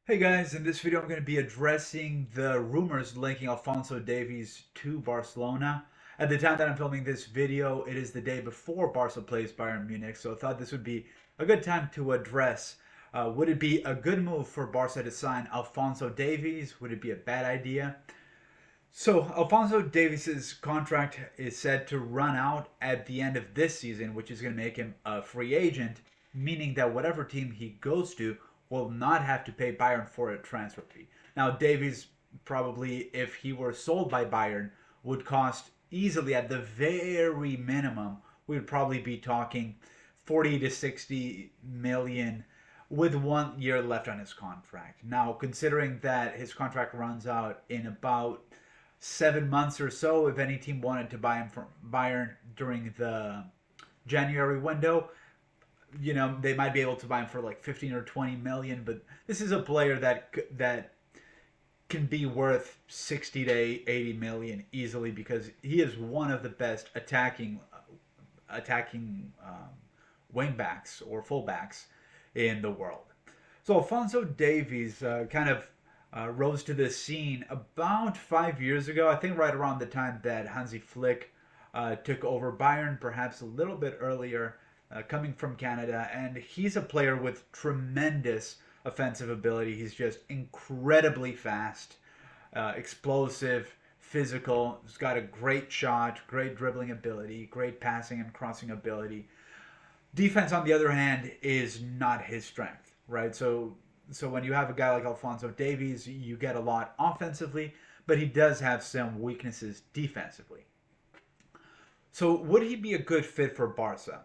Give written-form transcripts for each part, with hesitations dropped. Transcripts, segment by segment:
Hey guys, in this video I'm going to be addressing the rumors linking Alphonso Davies to Barcelona. At the time that I'm filming this video, it is the day before Barca plays Bayern Munich, so I thought this would be a good time to address. Would it be a good move for Barca to sign Alphonso Davies? Would it be a bad idea? So Alphonso Davies' contract is set to run out at the end of this season, which is going to make him a free agent, meaning that whatever team he goes to will not have to pay Bayern for a transfer fee. Now Davies probably, if he were sold by Bayern, would cost easily at the very minimum. We would probably be talking 40 to 60 million with 1 year left on his contract. Now, considering that his contract runs out in about 7 months or so, if any team wanted to buy him from Bayern during the January window, they might be able to buy him for like 15 or 20 million. But this is a player that can be worth 60 to 80 million easily because he is one of the best attacking wingbacks or fullbacks in the world. So Alphonso Davies kind of rose to the scene about 5 years ago. I think right around the time that Hansi Flick took over Bayern, perhaps a little bit earlier, coming from Canada. And he's a player with tremendous offensive ability. He's just incredibly fast, explosive, physical. He's got a great shot, great dribbling ability, great passing and crossing ability. Defense, on the other hand, is not his strength, right? So when you have a guy like Alphonso Davies, you get a lot offensively, but he does have some weaknesses defensively. So would he be a good fit for Barca?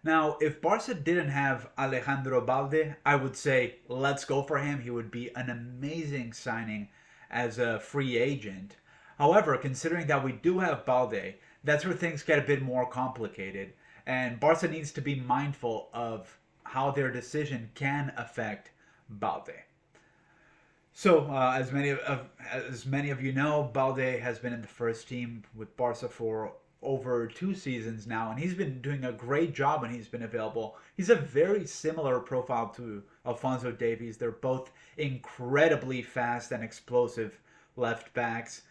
Now, if Barca didn't have Alejandro Balde, I would say let's go for him. He would be an amazing signing as a free agent. However, considering that we do have Balde, that's where things get a bit more complicated. And Barca needs to be mindful of how their decision can affect Balde. So, as many of you know, Balde has been in the first team with Barca for over 2 seasons now, and he's been doing a great job when he's been available. He's a very similar profile to Alphonso Davies. They're both incredibly fast and explosive left backs.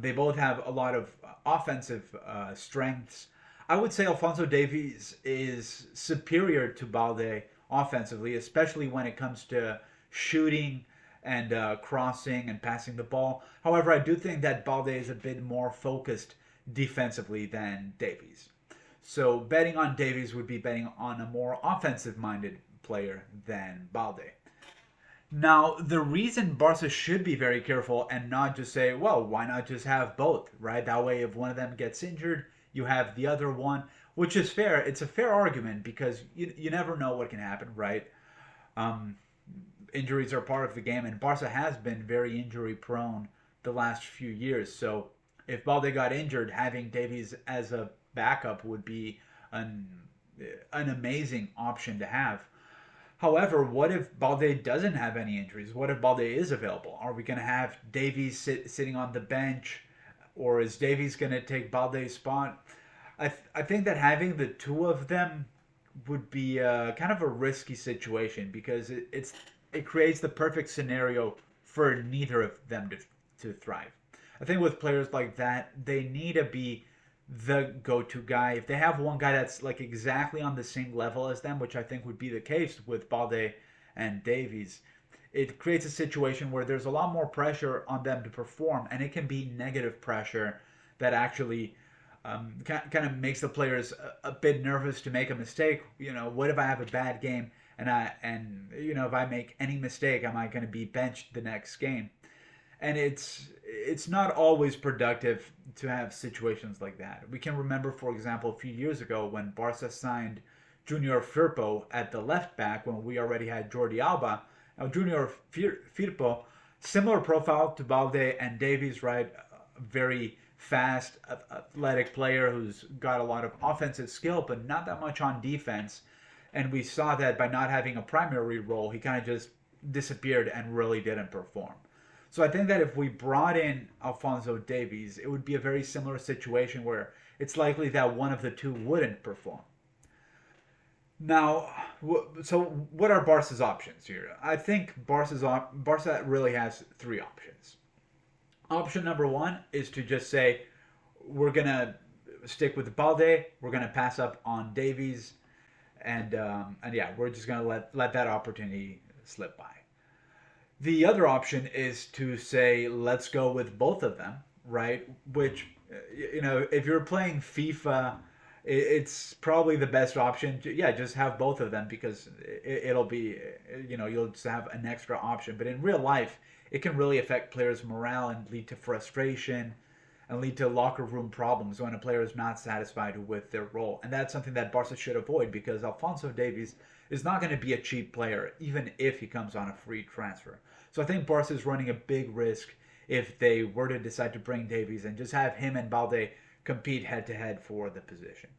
They both have a lot of offensive strengths. I would say Alphonso Davies is superior to Balde offensively, especially when it comes to shooting and crossing and passing the ball. However, I do think that Balde is a bit more focused defensively than Davies. So betting on Davies would be betting on a more offensive-minded player than Balde. Now, the reason Barca should be very careful and not just say, well, why not just have both, right? That way, if one of them gets injured, you have the other one, which is fair. It's a fair argument because you never know what can happen, right? Um, Injuries are part of the game, and Barca has been very injury prone the last few years. So if Balde got injured, having Davies as a backup would be an an amazing option to have. However, what if Balde doesn't have any injuries? What if Balde is available? Are we going to have Davies sitting on the bench, or is Davies going to take Balde's spot? I think that having the two of them would be kind of a risky situation because it creates the perfect scenario for neither of them to thrive. I think with players like that, they need to be the go-to guy. If they have one guy that's like exactly on the same level as them, which I think would be the case with Balde and Davies, it creates a situation where there's a lot more pressure on them to perform, and it can be negative pressure that actually kind of makes the players a bit nervous to make a mistake. What if I have a bad game and if I make any mistake, am I going to be benched the next game? And it's not always productive to have situations like that. We can remember, for example, a few years ago when Barca signed Junior Firpo at the left back when we already had Jordi Alba. Now, Junior Firpo, similar profile to Balde and Davies, right? Very fast, athletic player who's got a lot of offensive skill, but not that much on defense. And we saw that by not having a primary role, he kind of just disappeared and really didn't perform. So I think that if we brought in Alphonso Davies, it would be a very similar situation where it's likely that one of the two wouldn't perform. Now, so what are Barca's options here? I think Barca really has three options. Option number one is to just say we're gonna stick with Balde. We're gonna pass up on Davies, and yeah, we're just gonna let that opportunity slip by. The other option is to say let's go with both of them, right? Which if you're playing FIFA, it's probably the best option. Yeah, just have both of them because it'll be you'll just have an extra option. But in real life, it can really affect players' morale and lead to frustration and lead to locker room problems when a player is not satisfied with their role. And that's something that Barca should avoid because Alphonso Davies is not going to be a cheap player, even if he comes on a free transfer. So I think Barca is running a big risk if they were to decide to bring Davies and just have him and Balde compete head to head for the position.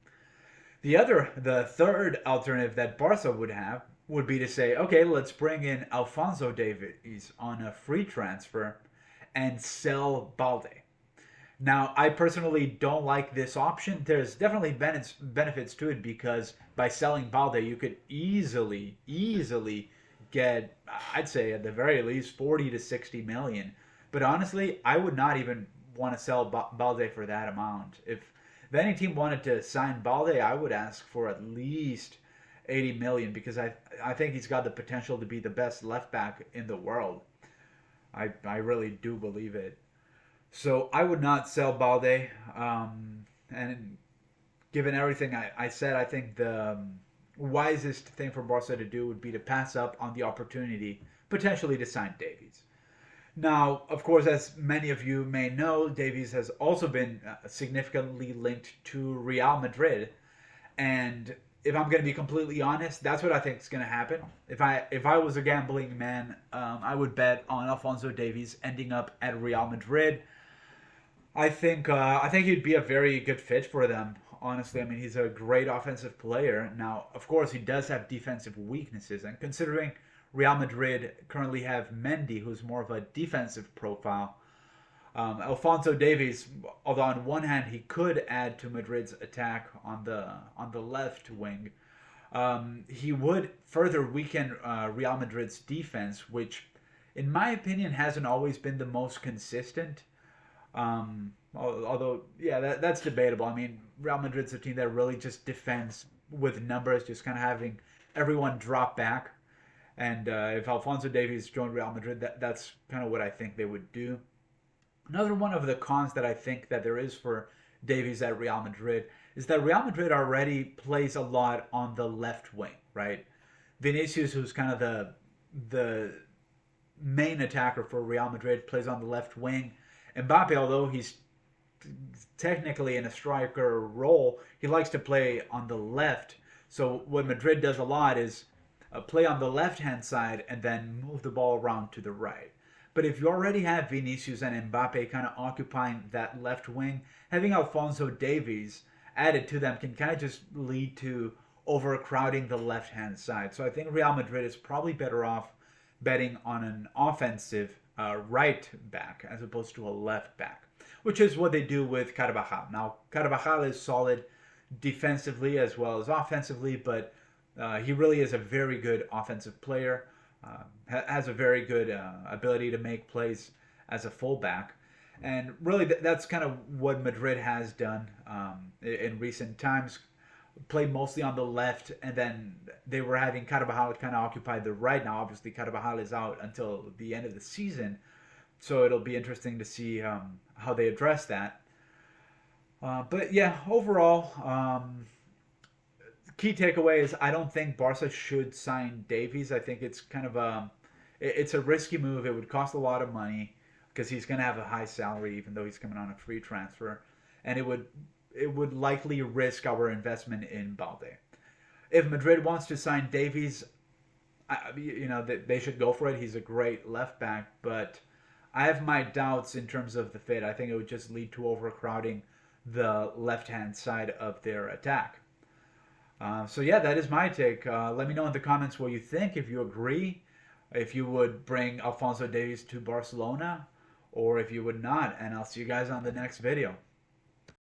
The third alternative that Barca would have would be to say, okay, let's bring in Alphonso Davies on a free transfer and sell Balde. Now, I personally don't like this option. There's definitely benefits to it because by selling Balde, you could easily get, I'd say at the very least, 40 to 60 million. But honestly, I would not even want to sell Balde for that amount. If any team wanted to sign Balde, I would ask for at least 80 million because I think he's got the potential to be the best left back in the world. I really do believe it. So I would not sell Balde. And given everything I said, I think the wisest thing for Barca to do would be to pass up on the opportunity potentially to sign Davies. Now, of course, as many of you may know, Davies has also been significantly linked to Real Madrid, and if I'm going to be completely honest, that's what I think is going to happen. If I was a gambling man, I would bet on Alphonso Davies ending up at Real Madrid. I think he'd be a very good fit for them. Honestly, I mean he's a great offensive player. Now, of course, he does have defensive weaknesses, and considering Real Madrid currently have Mendy, who's more of a defensive profile, Alphonso Davies, although on one hand he could add to Madrid's attack on the left wing, he would further weaken Real Madrid's defense, which, in my opinion, hasn't always been the most consistent. Although, yeah, that's debatable. I mean, Real Madrid's a team that really just defends with numbers, just kind of having everyone drop back. And if Alphonso Davies joined Real Madrid, that's kind of what I think they would do. Another one of the cons that I think that there is for Davies at Real Madrid is that Real Madrid already plays a lot on the left wing, right? Vinicius, who's kind of the main attacker for Real Madrid, plays on the left wing. Mbappe, although he's technically in a striker role, he likes to play on the left. So what Madrid does a lot is play on the left hand side and then move the ball around to the right. But if you already have Vinicius and Mbappe kind of occupying that left wing, having Alphonso Davies added to them can kind of just lead to overcrowding the left hand side. So I think Real Madrid is probably better off betting on an offensive right back as opposed to a left back, which is what they do with Carvajal. Now, Carvajal is solid defensively as well as offensively, but he really is a very good offensive player, has a very good ability to make plays as a fullback. And really, that's kind of what Madrid has done in recent times. Played mostly on the left, and then they were having Carvajal kind of occupy the right. Now, obviously, Carvajal is out until the end of the season, so it'll be interesting to see how they address that. But yeah, overall, key takeaway is I don't think Barca should sign Davies. I think it's kind of it's a risky move. It would cost a lot of money because he's going to have a high salary, even though he's coming on a free transfer, and it would likely risk our investment in Balde. If Madrid wants to sign Davies, they should go for it. He's a great left back, but I have my doubts in terms of the fit. I think it would just lead to overcrowding the left-hand side of their attack. So yeah, that is my take. Let me know in the comments what you think. If you agree, if you would bring Alphonso Davies to Barcelona, or if you would not. And I'll see you guys on the next video.